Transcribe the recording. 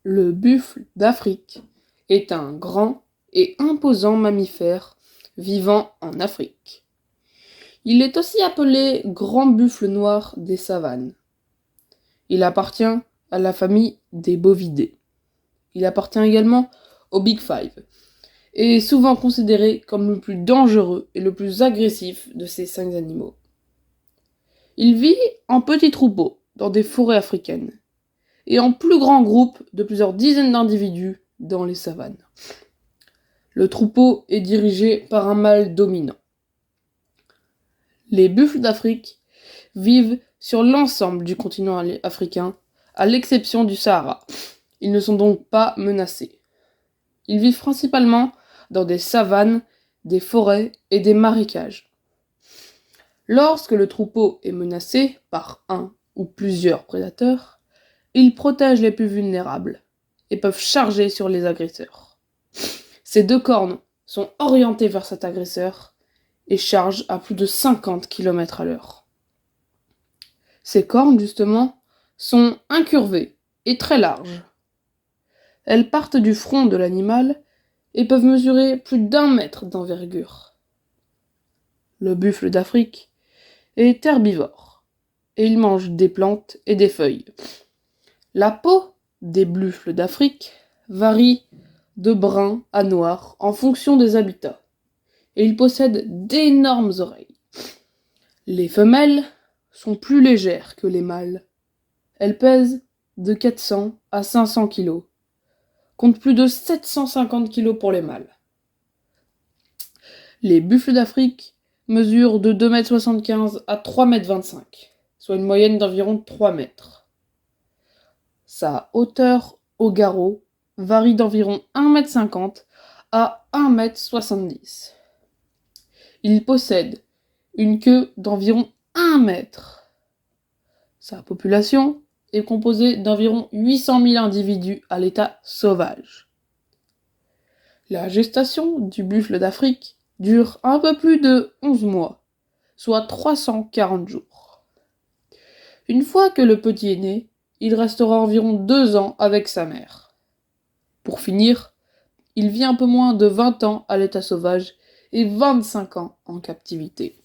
Le buffle d'Afrique est un grand et imposant mammifère vivant en Afrique. Il est aussi appelé grand buffle noir des savanes. Il appartient à la famille des bovidés. Il appartient également au Big Five et est souvent considéré comme le plus dangereux et le plus agressif de ces 5 animaux. Il vit en petits troupeaux dans des forêts africaines et en plus grands groupes de plusieurs dizaines d'individus dans les savanes. Le troupeau est dirigé par un mâle dominant. Les buffles d'Afrique vivent sur l'ensemble du continent africain, à l'exception du Sahara. Ils ne sont donc pas menacés. Ils vivent principalement dans des savanes, des forêts et des marécages. Lorsque le troupeau est menacé par un ou plusieurs prédateurs, ils protègent les plus vulnérables et peuvent charger sur les agresseurs. Ces 2 cornes sont orientées vers cet agresseur et chargent à plus de 50 km/h. Ces cornes, justement, sont incurvées et très larges. Elles partent du front de l'animal et peuvent mesurer plus d'1 mètre d'envergure. Le buffle d'Afrique est herbivore et il mange des plantes et des feuilles. La peau des buffles d'Afrique varie de brun à noir en fonction des habitats et ils possèdent d'énormes oreilles. Les femelles sont plus légères que les mâles. Elles pèsent de 400 à 500 kg, contre plus de 750 kg pour les mâles. Les buffles d'Afrique mesurent de 2,75 m à 3,25 m, soit une moyenne d'environ 3 mètres. Sa hauteur au garrot varie d'environ 1,50 m à 1,70 m. Il possède une queue d'environ 1 mètre. Sa population est composée d'environ 800 000 individus à l'état sauvage. La gestation du buffle d'Afrique dure un peu plus de 11 mois, soit 340 jours. Une fois que le petit est né, il restera environ 2 ans avec sa mère. Pour finir, il vit un peu moins de 20 ans à l'état sauvage et 25 ans en captivité.